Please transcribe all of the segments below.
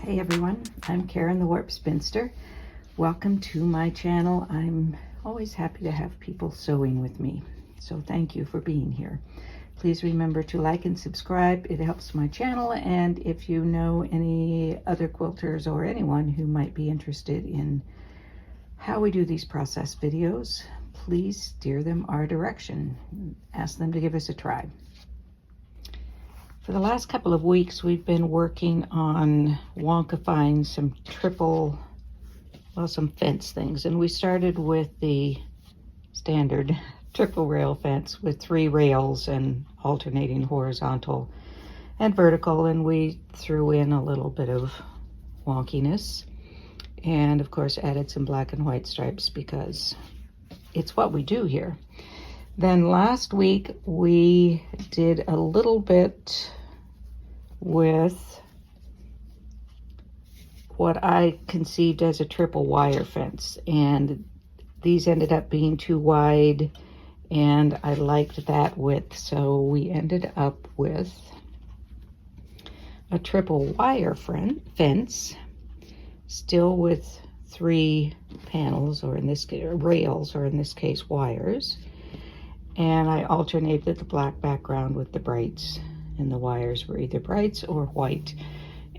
Hey everyone, I'm Karen the Warp Spinster. Welcome to my channel. I'm always happy to have people sewing with me, so thank you for being here. Please remember to like and subscribe. It helps my channel, and if you know any other quilters or anyone who might be interested in how we do these process videos, please steer them our direction. Ask them to give us a try. For the last couple of weeks, we've been working on wonkifying some some fence things. And we started with the standard triple rail fence with 3 rails and alternating horizontal and vertical. And we threw in a little bit of wonkiness and of course added some black and white stripes because it's what we do here. Then last week we did a little bit with what I conceived as a triple wire fence, and these ended up being too wide and I liked that width, so we ended up with a triple wire fence, still with 3 panels, or in this case rails, or in this case wires. And I alternated the black background with the brights, and the wires were either brights or white.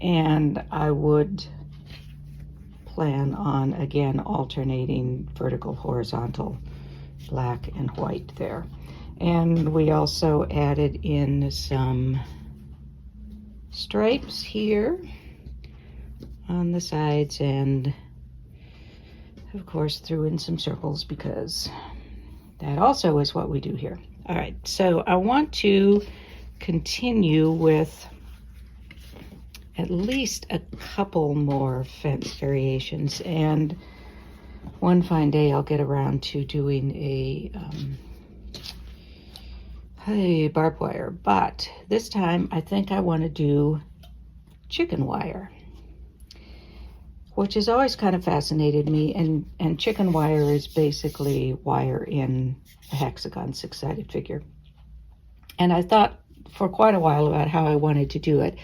And I would plan on, again, alternating vertical, horizontal, black and white there. And we also added in some stripes here on the sides, and of course threw in some circles because that also is what we do here. All right, so I want to continue with at least a couple more fence variations, and one fine day I'll get around to doing a barbed wire, but this time I think I want to do chicken wire, which has always kind of fascinated me, and chicken wire is basically wire in a hexagon 6-sided figure. And I thought for quite a while about how I wanted to do it,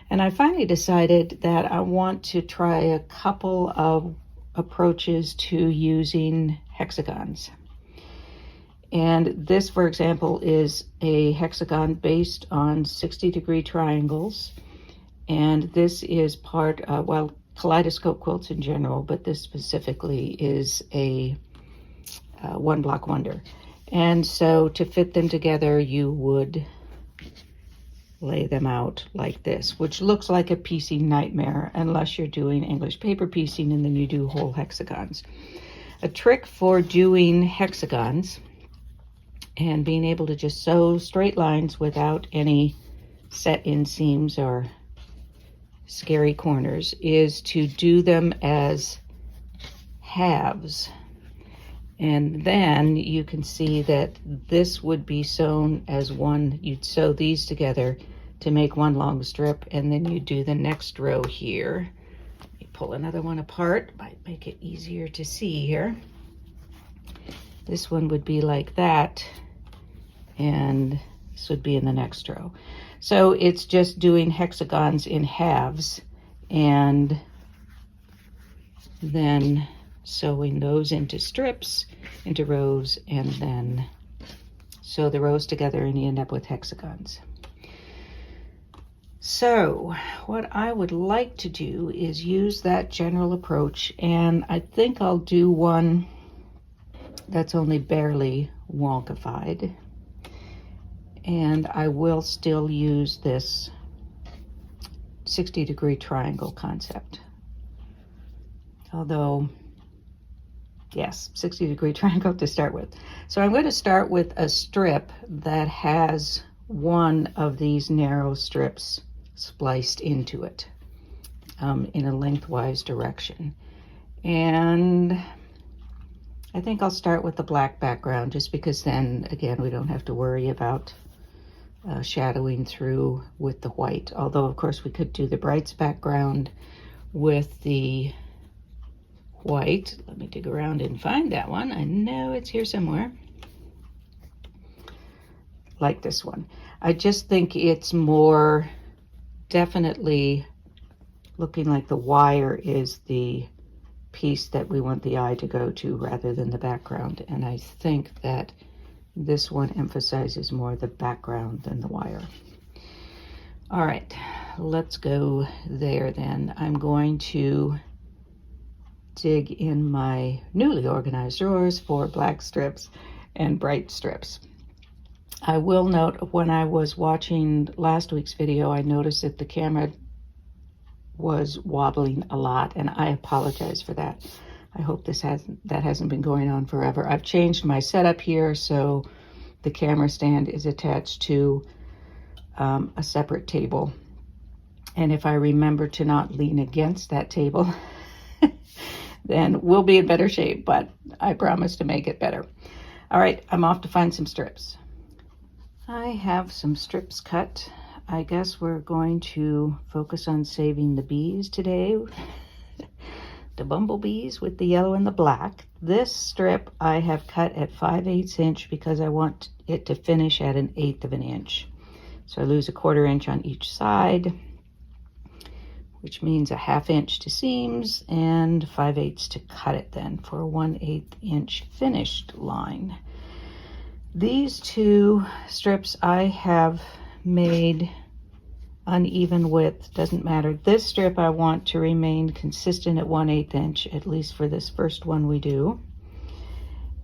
and I finally decided that I want to try a couple of approaches to using hexagons. And this, for example, is a hexagon based on 60-degree triangles, and this is part of, well, kaleidoscope quilts in general, but this specifically is a one block wonder. And so to fit them together, you would lay them out like this, which looks like a piecing nightmare unless you're doing English paper piecing, and then you do whole hexagons. A trick for doing hexagons and being able to just sew straight lines without any set inseams or scary corners is to do them as halves. And then you can see that this would be sewn as one. You'd sew these together to make one long strip, and then you do the next row here. You pull another one apart, might make it easier to see here. This one would be like that, and this would be in the next row. So it's just doing hexagons in halves and then sewing those into strips, into rows, and then sew the rows together and you end up with hexagons. So what I would like to do is use that general approach, and I think I'll do one that's only barely wonkified. And I will still use this 60-degree triangle concept. Although, yes, 60-degree triangle to start with. So I'm going to start with a strip that has one of these narrow strips spliced into it in a lengthwise direction. And I think I'll start with the black background, just because then, again, we don't have to worry about shadowing through with the white. Although, of course, we could do the brights background with the white. Let me dig around and find that one. I know it's here somewhere. Like this one. I just think it's more definitely looking like the wire is the piece that we want the eye to go to rather than the background. And I think that this one emphasizes more the background than the wire. All right, let's go there then. I'm going to dig in my newly organized drawers for black strips and bright strips. I will note, when I was watching last week's video, I noticed that the camera was wobbling a lot, and I apologize for that. I hope that hasn't been going on forever. I've changed my setup here, so the camera stand is attached to a separate table. And if I remember to not lean against that table, then we'll be in better shape, but I promise to make it better. All right, I'm off to find some strips. I have some strips cut. I guess we're going to focus on saving the bees today. The bumblebees with the yellow and the black. This strip I have cut at 5/8 inch because I want it to finish at 1/8 of an inch. So I lose 1/4 inch on each side, which means 1/2 inch to seams and 5/8 to cut it then for a 1/8 inch finished line. These two strips I have made uneven width, doesn't matter. This strip I want to remain consistent at 1/8 inch, at least for this first one we do.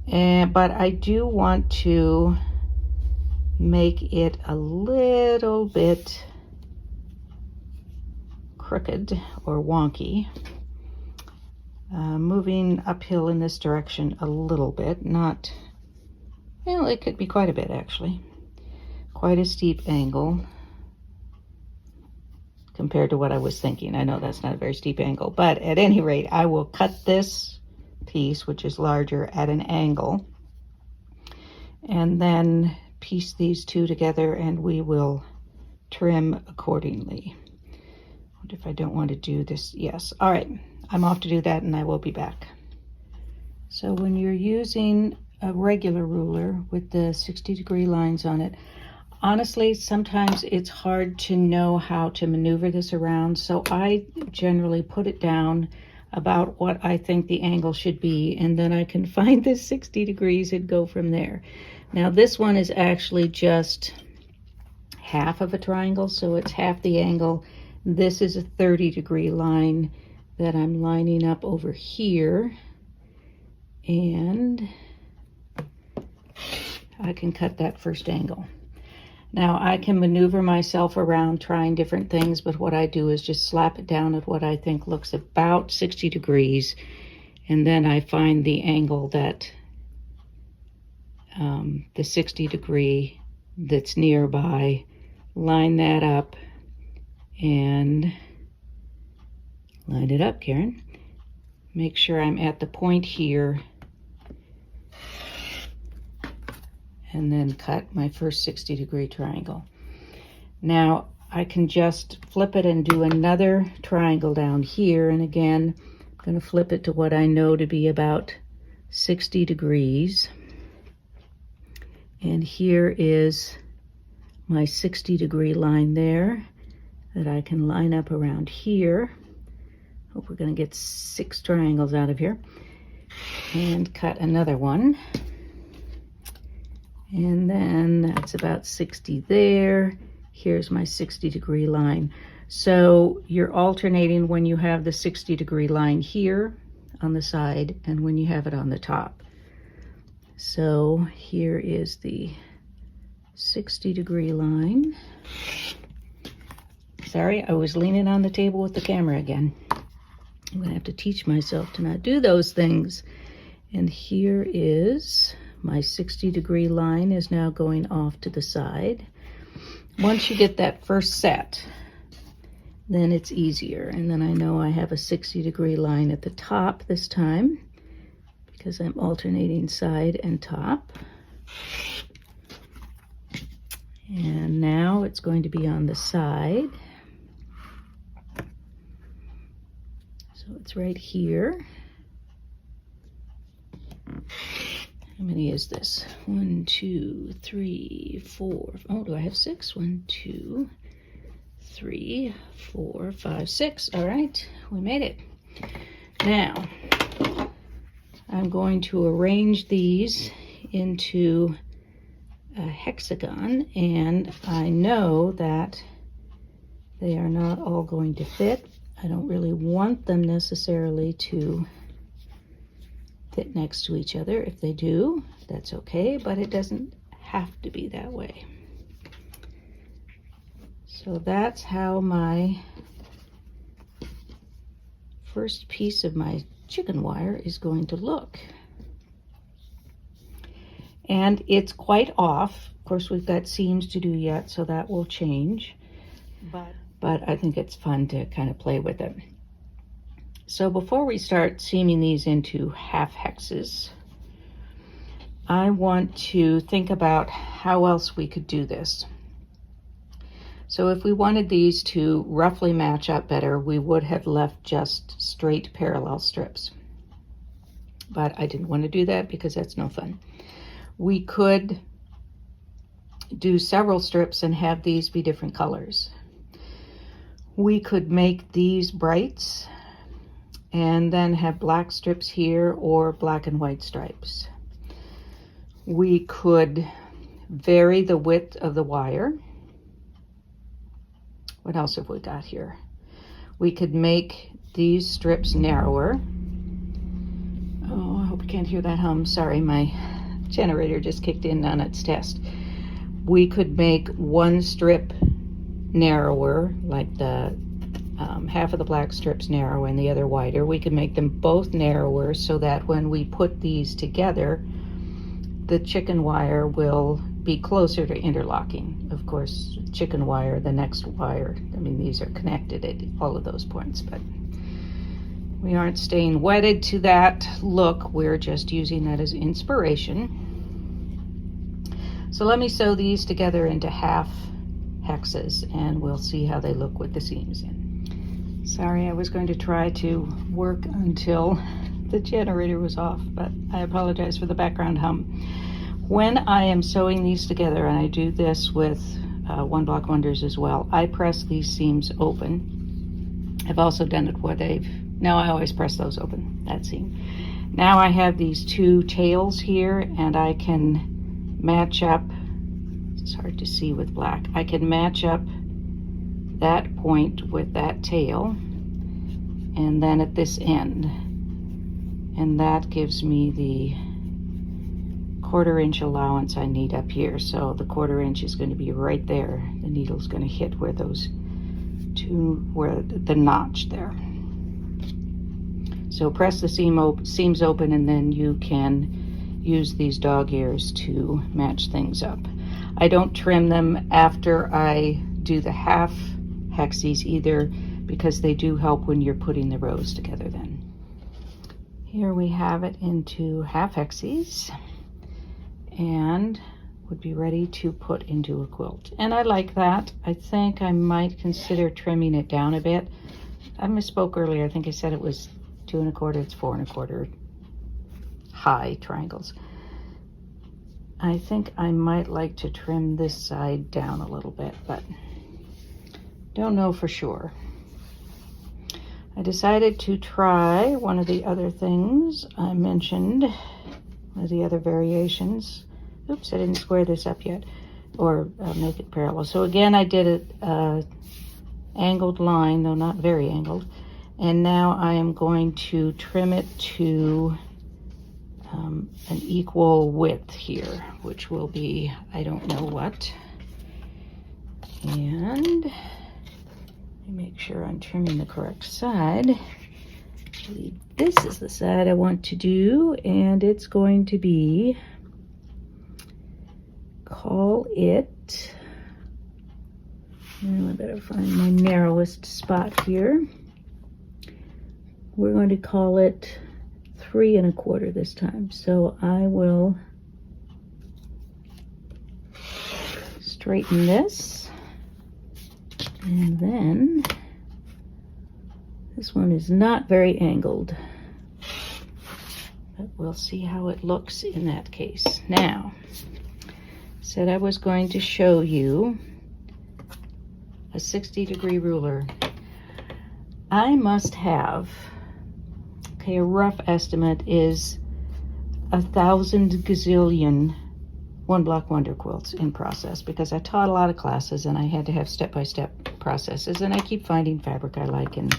But I do want to make it a little bit crooked or wonky. Moving uphill in this direction a little bit, not, well, it could be quite a bit actually. Quite a steep angle compared to what I was thinking. I know that's not a very steep angle, but at any rate, I will cut this piece, which is larger, at an angle, and then piece these two together, and we will trim accordingly. What if I don't want to do this? Yes. All right, I'm off to do that, and I will be back. So when you're using a regular ruler with the 60-degree lines on it, honestly, sometimes it's hard to know how to maneuver this around, so I generally put it down about what I think the angle should be, and then I can find the 60 degrees and go from there. Now this one is actually just half of a triangle, so it's half the angle. This is a 30-degree line that I'm lining up over here, and I can cut that first angle. Now I can maneuver myself around trying different things, but what I do is just slap it down at what I think looks about 60 degrees, and then I find the angle that the 60 degree that's nearby, line that up, and line it up, Karen. Make sure I'm at the point here, and then cut my first 60-degree triangle. Now I can just flip it and do another triangle down here, and again I'm going to flip it to what I know to be about 60 degrees, and here is my 60-degree line there that I can line up around here. Hope we're going to get 6 triangles out of here, and cut another one. And then that's about 60 there. Here's my 60-degree line. So you're alternating when you have the 60-degree line here on the side and when you have it on the top. So here is the 60-degree line. Sorry, I was leaning on the table with the camera again. I'm gonna have to teach myself to not do those things. And here is my 60-degree line is now going off to the side. Once you get that first set, then it's easier. And then I know I have a 60-degree line at the top this time because I'm alternating side and top. And now it's going to be on the side. So it's right here. How many is this? 1, 2, 3, 4. Oh, do I have 6? 1, 2, 3, 4, 5, 6. All right, we made it. Now, I'm going to arrange these into a hexagon, and I know that they are not all going to fit. I don't really want them necessarily to fit next to each other. If they do, that's okay, but it doesn't have to be that way. So that's how my first piece of my chicken wire is going to look. And it's quite off. Of course, we've got seams to do yet, so that will change. But I think it's fun to kind of play with it. So before we start seaming these into half-hexes, I want to think about how else we could do this. So if we wanted these to roughly match up better, we would have left just straight parallel strips. But I didn't want to do that because that's no fun. We could do several strips and have these be different colors. We could make these brights and then have black strips here or black and white stripes. We could vary the width of the wire. What else have we got here? We could make these strips narrower. Oh, I hope you can't hear that hum. Sorry, my generator just kicked in on its test. We could make one strip narrower, like the half of the black strips narrow and the other wider. We could make them both narrower so that when we put these together, the chicken wire will be closer to interlocking. Of course, chicken wire, the next wire, I mean, these are connected at all of those points, but we aren't staying wedded to that look. We're just using that as inspiration. So let me sew these together into half hexes and we'll see how they look with the seams in. Sorry, I was going to try to work until the generator was off, but I apologize for the background hum. When I am sewing these together, and I do this with One Block Wonders as well, I press these seams open. I've also done it where no, I always press those open, that seam. Now I have these two tails here, and I can match up, it's hard to see with black, I can match up that point with that tail, and then at this end. And that gives me the 1/4 inch allowance I need up here. So the 1/4 inch is going to be right there. The needle's going to hit where those two, where the notch there. So press the seams open, and then you can use these dog ears to match things up. I don't trim them after I do the half hexies either, because they do help when you're putting the rows together then. Here we have it into half hexies and would be ready to put into a quilt. And I like that. I think I might consider trimming it down a bit. I misspoke earlier. I think I said it was 2 1/4, it's 4 1/4 high triangles. I think I might like to trim this side down a little bit, but don't know for sure. I decided to try one of the other things I mentioned, one of the other variations. Oops, I didn't square this up yet, or make it parallel. So again, I did an angled line, though not very angled. And now I am going to trim it to an equal width here, which will be, I don't know what. And make sure I'm trimming the correct side. I believe this is the side I want to do, and it's going to be, call it, I better find my narrowest spot here. We're going to call it 3 1/4 this time. So I will straighten this. And then this one is not very angled, but we'll see how it looks in that case. Now, said I was going to show you a 60-degree ruler. I must have, okay, a rough estimate is 1,000 gazillion one block wonder quilts in process, because I taught a lot of classes and I had to have step-by-step processes, and I keep finding fabric I like, and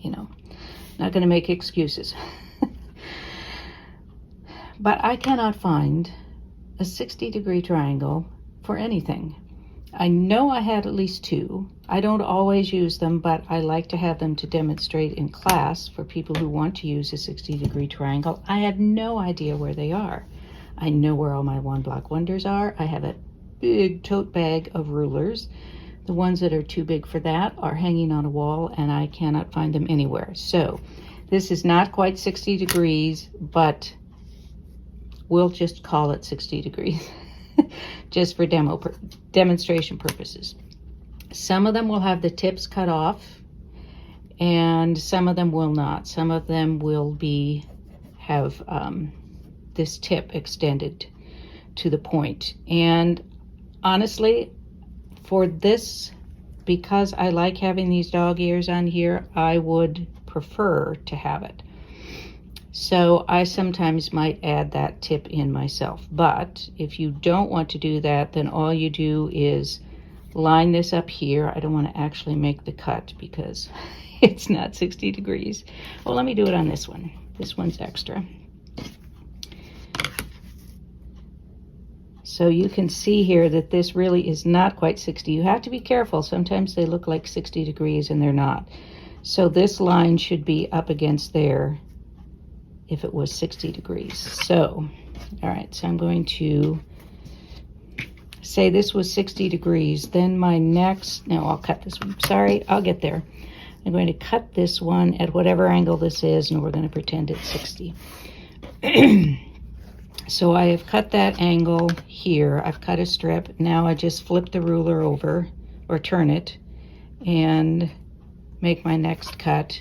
you know, not going to make excuses. But I cannot find a 60-degree triangle for anything. I know I had at least two. I don't always use them, but I like to have them to demonstrate in class for people who want to use a 60-degree triangle. I have no idea where they are. I know where all my one block wonders are. I have a big tote bag of rulers. The ones that are too big for that are hanging on a wall, and I cannot find them anywhere. So this is not quite 60 degrees, but we'll just call it 60 degrees just for demonstration purposes. Some of them will have the tips cut off, and some of them will not. Some of them will have this tip extended to the point. And honestly, for this, because I like having these dog ears on here, I would prefer to have it. So I sometimes might add that tip in myself. But if you don't want to do that, then all you do is line this up here. I don't want to actually make the cut because it's not 60 degrees. Well, let me do it on this one. This one's extra. So you can see here that this really is not quite 60. You have to be careful. Sometimes they look like 60 degrees and they're not. So this line should be up against there if it was 60 degrees. So, all right, so I'm going to say this was 60 degrees. Then my next, no, I'll cut this one. Sorry, I'll get there. I'm going to cut this one at whatever angle this is, and we're going to pretend it's 60. So I have cut that angle here. I've cut a strip. Now I just flip the ruler over, or turn it, and make my next cut,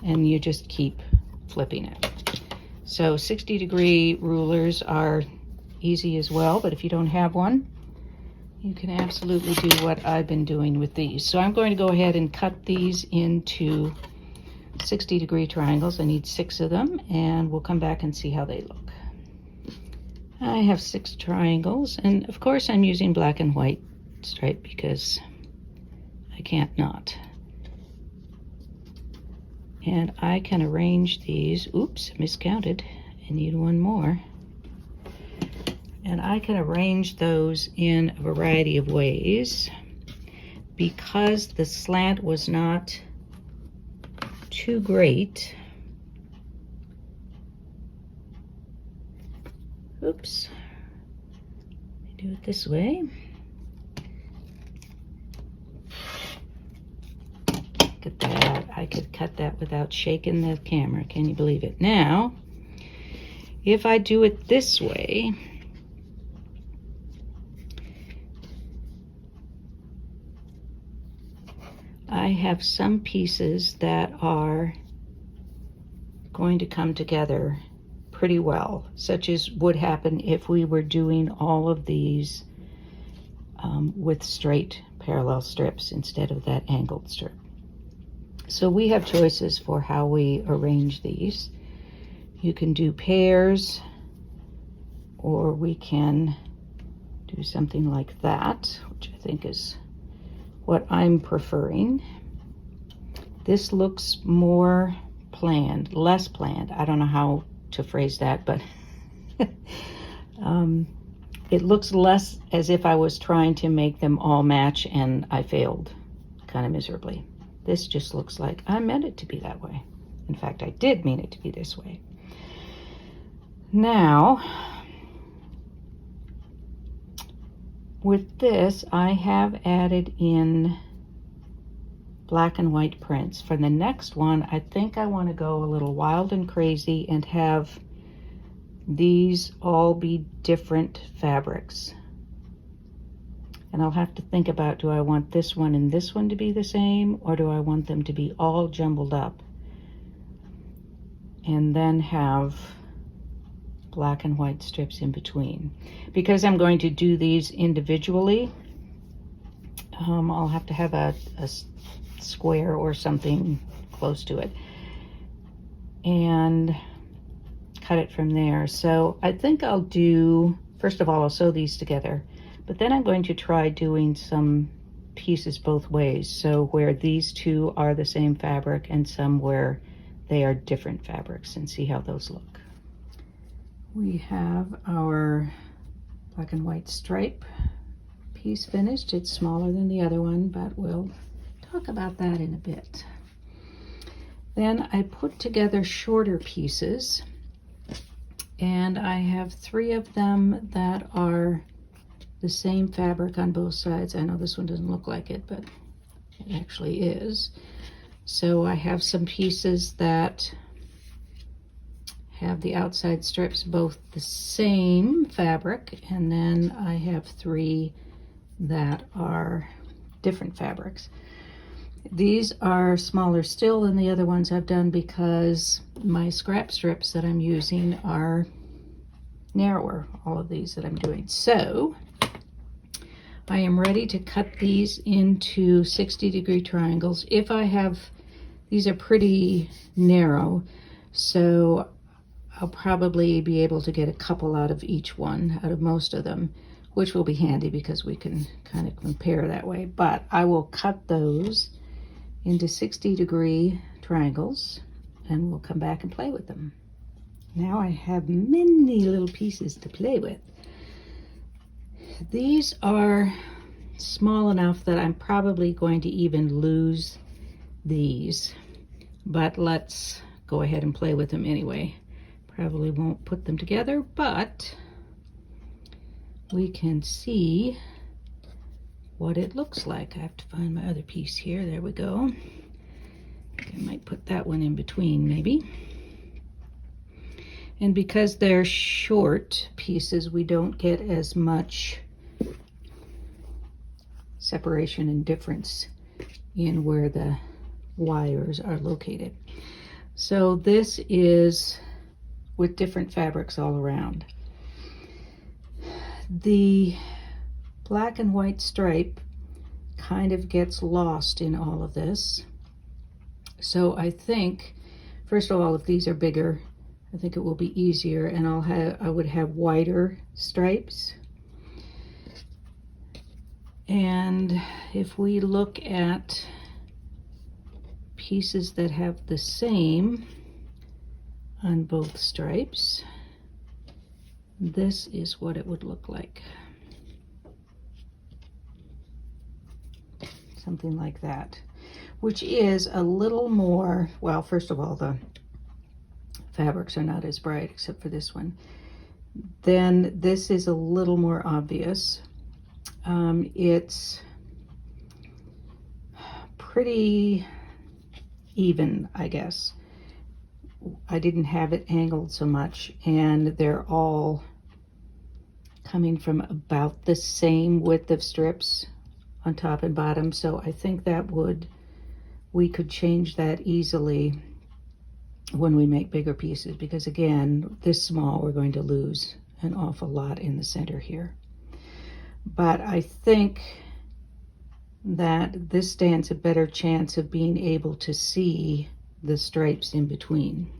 and you just keep flipping it. So 60-degree rulers are easy as well, but if you don't have one, you can absolutely do what I've been doing with these. So I'm going to go ahead and cut these into 60-degree triangles. I need 6 of them, and we'll come back and see how they look. I have 6 triangles, and of course I'm using black and white stripe because I can't not. And I can arrange these, oops, miscounted, I need one more. And I can arrange those in a variety of ways. Because the slant was not too great, oops, let me do it this way. Look at that, I could cut that without shaking the camera, can you believe it? Now, if I do it this way, I have some pieces that are going to come together pretty well, such as would happen if we were doing all of these with straight parallel strips instead of that angled strip. So we have choices for how we arrange these. You can do pairs, or we can do something like that, which I think is what I'm preferring. This looks more planned, less planned. I don't know how to phrase that, but it looks less as if I was trying to make them all match and I failed kind of miserably. This just looks like I meant it to be that way. In fact, I did mean it to be this way. Now, with this, I have added in black and white prints. For the next one, I think I want to go a little wild and crazy and have these all be different fabrics. And I'll have to think about, do I want this one and this one to be the same, or do I want them to be all jumbled up and then have black and white strips in between? Because I'm going to do these individually, I'll have to have a square or something close to it and cut it from there. So I think I'll do, first of all, I'll sew these together, but then I'm going to try doing some pieces both ways. So where these two are the same fabric and some where they are different fabrics, and see how those look. We have our black and white stripe piece finished. It's smaller than the other one, but we'll talk about that in a bit. Then I put together shorter pieces, and I have 3 of them that are the same fabric on both sides. I know this one doesn't look like it, but it actually is. So I have some pieces that have the outside strips both the same fabric, and then I have 3 that are different fabrics. These are smaller still than the other ones I've done because my scrap strips that I'm using are narrower, all of these that I'm doing. So I am ready to cut these into 60-degree triangles. If I have, these are pretty narrow, so I'll probably be able to get a couple out of each one, out of most of them, which will be handy because we can kind of compare that way. But I will cut those into 60-degree triangles and we'll come back and play with them. Now I have many little pieces to play with. These are small enough that I'm probably going to even lose these, but let's go ahead and play with them anyway. Probably won't put them together, but we can see what it looks like. I have to find my other piece here. There we go. I might put that one in between maybe. And because they're short pieces, we don't get as much separation and difference in where the wires are located. So this is with different fabrics all around. The black and white stripe kind of gets lost in all of this. So I think, first of all, if these are bigger, I think it will be easier, and I would have wider stripes. And if we look at pieces that have the same on both stripes, this is what it would look like. Something like that, which is a little more, well, first of all, the fabrics are not as bright except for this one. Then this is a little more obvious. It's pretty even, I guess. I didn't have it angled so much, and they're all coming from about the same width of strips on top and bottom. So I think that we could change that easily when we make bigger pieces, because again, this small, we're going to lose an awful lot in the center here. But I think that this stands a better chance of being able to see the stripes in between.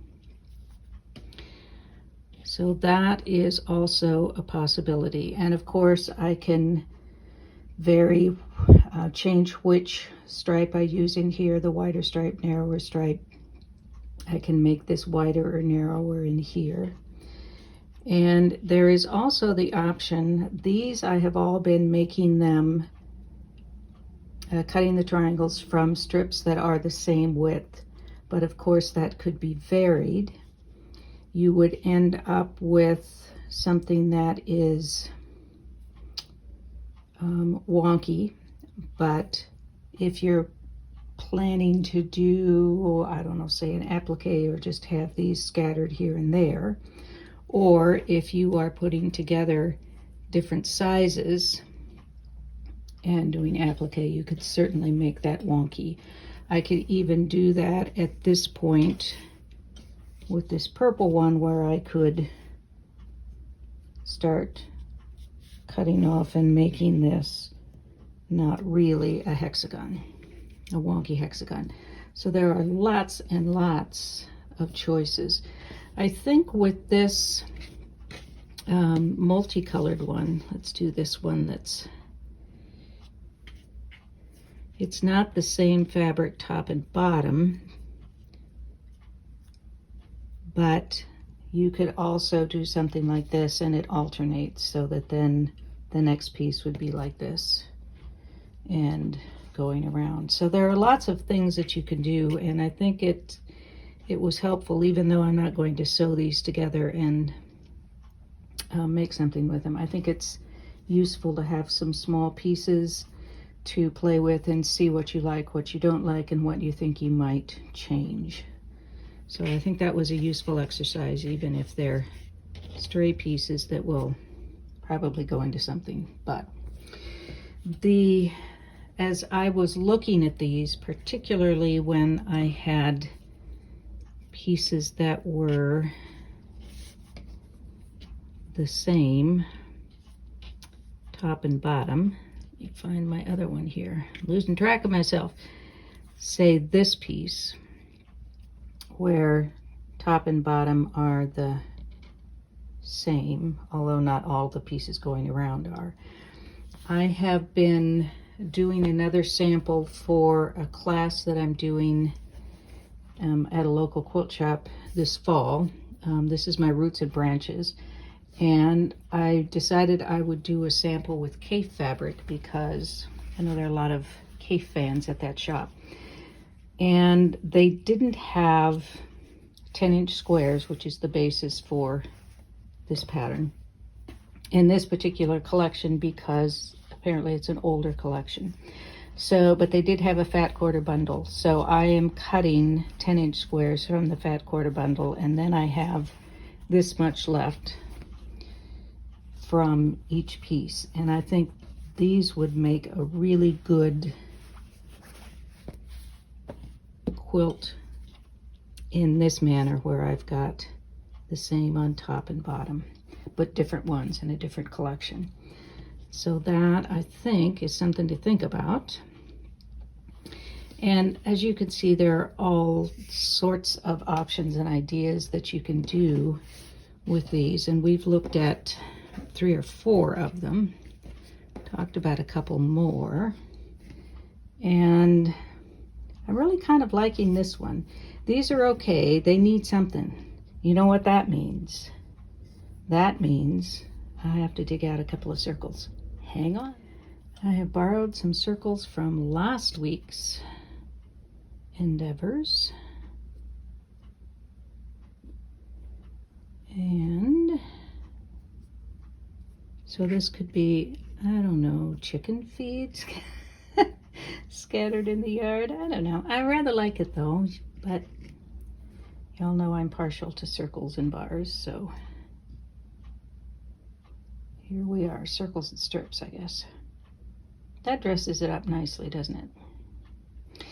So that is also a possibility. And of course I can vary, change which stripe I use in here, the wider stripe, narrower stripe. I can make this wider or narrower in here. And there is also the option, these I have all been making them, cutting the triangles from strips that are the same width, but of course that could be varied. You would end up with something that is wonky, but if you're planning to do, I don't know, say an applique, or just have these scattered here and there, or if you are putting together different sizes and doing applique, you could certainly make that wonky. I could even do that at this point with this purple one, where I could start cutting off and making this not really a hexagon, a wonky hexagon. So there are lots and lots of choices. I think with this multicolored one, let's do this one it's not the same fabric top and bottom, but you could also do something like this and it alternates, so that then the next piece would be like this and going around. So there are lots of things that you can do, and I think it was helpful, even though I'm not going to sew these together and make something with them. I think it's useful to have some small pieces to play with and see what you like, what you don't like, and what you think you might change. So I think that was a useful exercise, even if they're stray pieces that will probably go into something. But as I was looking at these, particularly when I had pieces that were the same top and bottom, let me find my other one here, I'm losing track of myself. Say this piece, where top and bottom are the same, although not all the pieces going around are. I have been doing another sample for a class that I'm doing at a local quilt shop this fall. This is my Roots and Branches, and I decided I would do a sample with Kaffe fabric because I know there are a lot of Kaffe fans at that shop, and they didn't have 10-inch squares, which is the basis for this pattern in this particular collection, because apparently it's an older collection. So, but they did have a fat quarter bundle. So I am cutting 10-inch squares from the fat quarter bundle, and then I have this much left from each piece. And I think these would make a really good quilt in this manner, where I've got the same on top and bottom, but different ones in a different collection. So that, I think, is something to think about. And as you can see, there are all sorts of options and ideas that you can do with these, and we've looked at 3 or 4 of them, talked about a couple more, and I'm really kind of liking this one. These are okay, they need something. You know what that means? That means I have to dig out a couple of circles. Hang on. I have borrowed some circles from last week's endeavors. And so this could be, I don't know, chicken feeds scattered in the yard. I don't know. I rather like it though, but y'all know I'm partial to circles and bars, so here we are, circles and strips, I guess. That dresses it up nicely, doesn't it?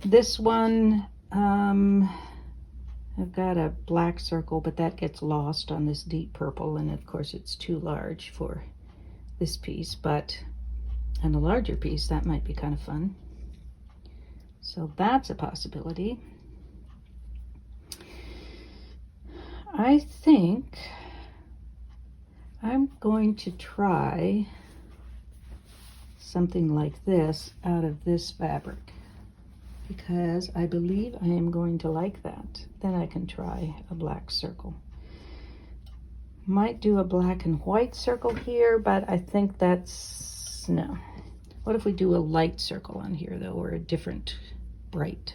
This one, I've got a black circle, but that gets lost on this deep purple, and of course it's too large for this piece, but on a larger piece, that might be kind of fun. So that's a possibility. I think I'm going to try something like this out of this fabric, because I believe I am going to like that. Then I can try a black circle. Might do a black and white circle here, but I think that's, no. What if we do a light circle on here though, or a different bright?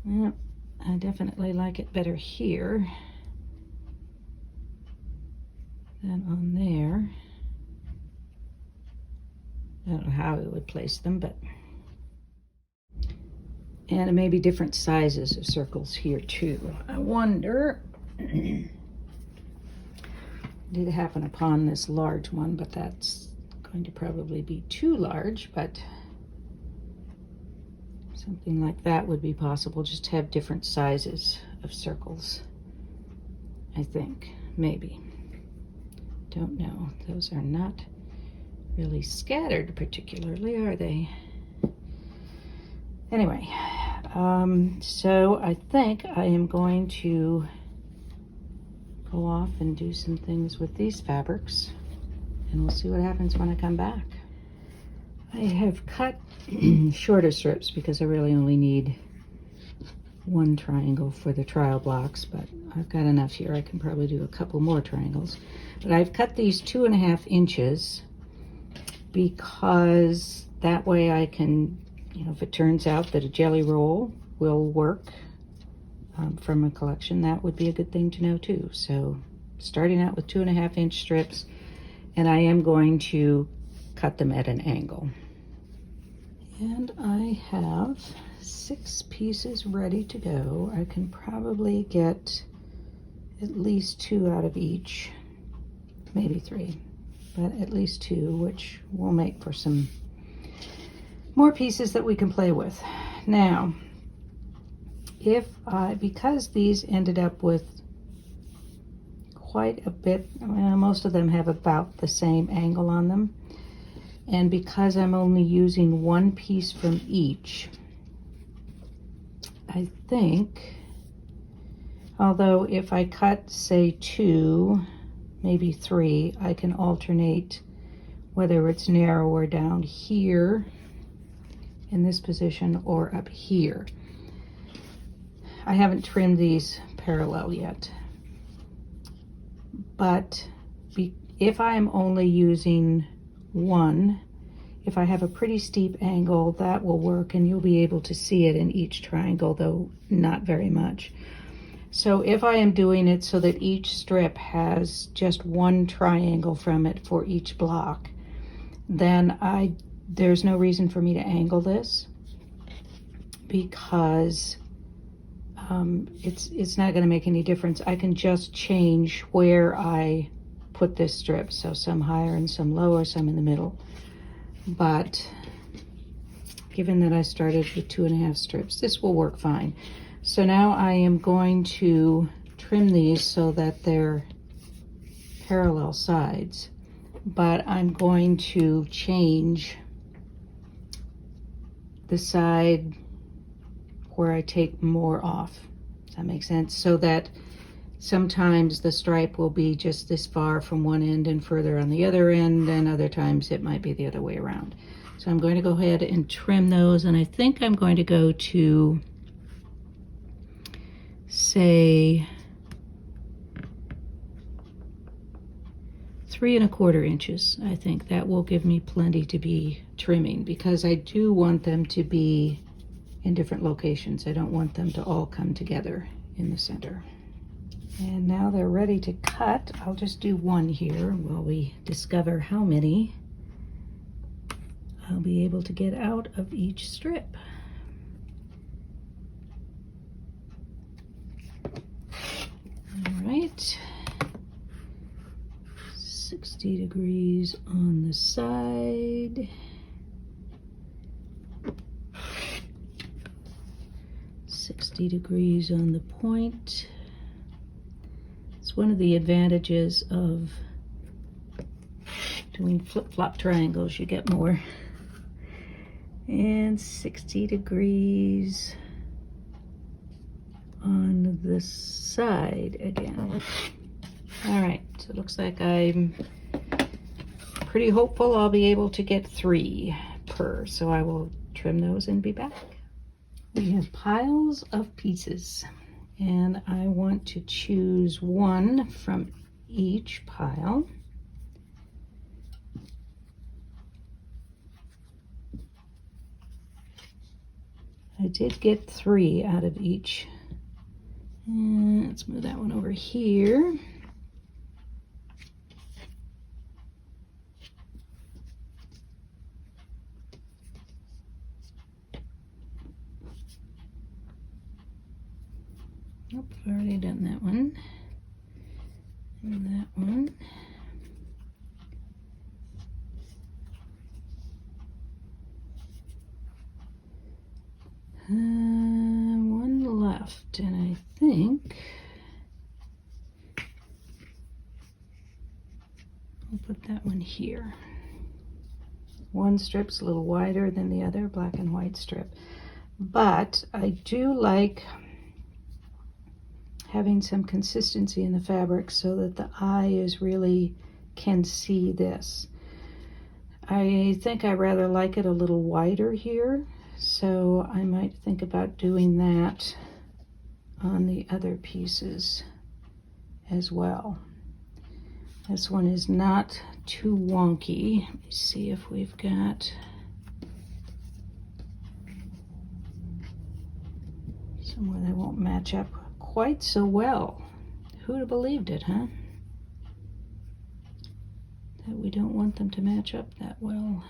Yep, I definitely like it better here than on there. I don't know how we would place them, but, and it may be different sizes of circles here too. I wonder, did happen upon this large one, but that's going to probably be too large, but something like that would be possible, just to have different sizes of circles, I think. maybe. Don't know. Those are not really scattered particularly, are they? Anyway, so I think I am going to go off and do some things with these fabrics, and we'll see what happens when I come back. I have cut shorter strips because I really only need one triangle for the trial blocks, but I've got enough here. I can probably do a couple more triangles. But I've cut these 2.5 inches because that way I can, you know, if it turns out that a jelly roll will work from a collection, that would be a good thing to know too. So starting out with 2.5 inch strips, and I am going to cut them at an angle. And I have 6 pieces ready to go. I can probably get at least 2 out of each, maybe 3, but at least 2, which will make for some more pieces that we can play with. Now, because these ended up with quite a bit, most of them have about the same angle on them, and because I'm only using 1 piece from each, I think, although if I cut, say, 2, maybe 3, I can alternate whether it's narrower down here in this position or up here. I haven't trimmed these parallel yet, but if I'm only using 1, if I have a pretty steep angle, that will work, and you'll be able to see it in each triangle, though not very much. So if I am doing it so that each strip has just 1 triangle from it for each block, then there's no reason for me to angle this, because it's not going to make any difference. I can just change where I put this strip, so some higher and some lower, some in the middle. But given that I started with 2.5 strips, this will work fine. So now I am going to trim these so that they're parallel sides, but I'm going to change the side where I take more off. Does that make sense? So that sometimes the stripe will be just this far from one end and further on the other end, and other times it might be the other way around. So I'm going to go ahead and trim those, and I think I'm going to go to, say, 3¼ inches. I think that will give me plenty to be trimming, because I do want them to be in different locations. I don't want them to all come together in the center. And now they're ready to cut. I'll just do 1 here while we discover how many I'll be able to get out of each strip. All right, 60 degrees on the side. 60 degrees on the point. It's one of the advantages of doing flip-flop triangles. You get more. And 60 degrees on the side again. All right, so it looks like I'm pretty hopeful I'll be able to get 3 per. So I will trim those and be back. We have piles of pieces, and I want to choose 1 from each pile. I did get 3 out of each. And let's move that one over here. Nope, I've already done that one. And that one. One left, and I think We'll put that one here. One strip's a little wider than the other, black and white strip. But I do like having some consistency in the fabric so that the eye is really can see this. I think I rather like it a little wider here, so I might think about doing that on the other pieces as well. This one is not too wonky. Let me see if we've got somewhere that won't match up quite so well. Who'd have believed it, huh? That we don't want them to match up that well.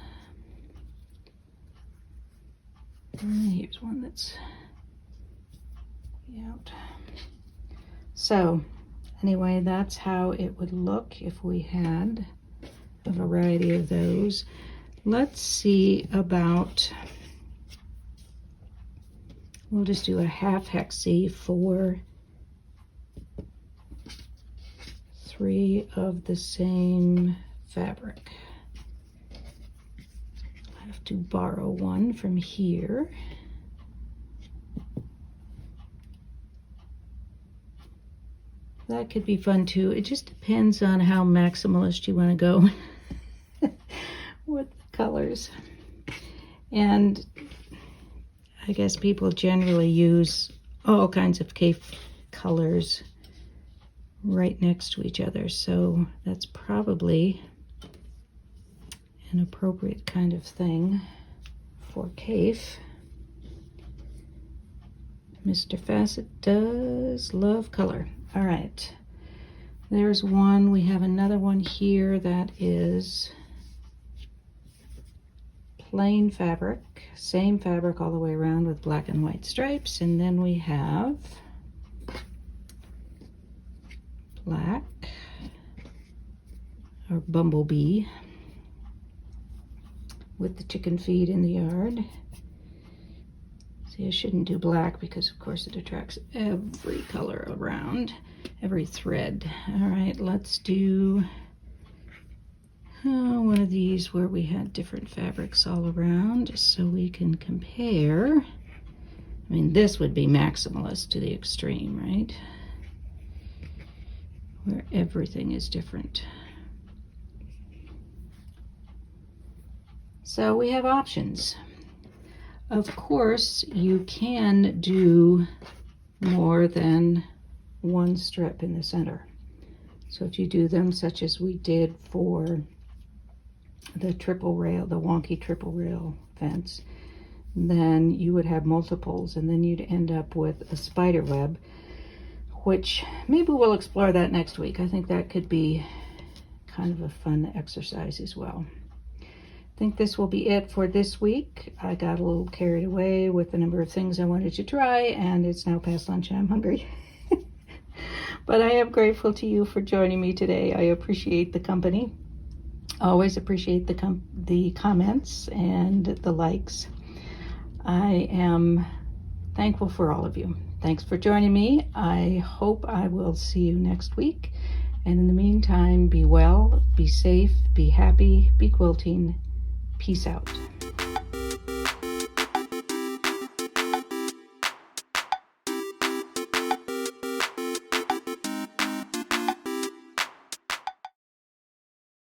And here's one that's out. So anyway, that's how it would look if we had a variety of those. Let's see about, we'll just do a half-hexie for 3 of the same fabric. I have to borrow one from here. That could be fun too. It just depends on how maximalist you want to go with the colors. And I guess people generally use all kinds of colors right next to each other. So that's probably an appropriate kind of thing for CAFE. Mr. Facet does love color. All right, there's one. We have another one here that is plain fabric, same fabric all the way around with black and white stripes. And then we have black, or bumblebee, with the chicken feed in the yard. See, I shouldn't do black because of course it attracts every color around, every thread. All right, let's do one of these where we had different fabrics all around so we can compare. I mean, this would be maximalist to the extreme, right? Where everything is different. So we have options. Of course, you can do more than one strip in the center. So if you do them such as we did for the triple rail, the wonky triple rail fence, then you would have multiples, and then you'd end up with a spider web, which maybe we'll explore that next week. I think that could be kind of a fun exercise as well. I think this will be it for this week. I got a little carried away with the number of things I wanted to try, and it's now past lunch and I'm hungry. But I am grateful to you for joining me today. I appreciate the company. Always appreciate the comments and the likes. I am thankful for all of you. Thanks for joining me. I hope I will see you next week. And in the meantime, be well, be safe, be happy, be quilting. Peace out.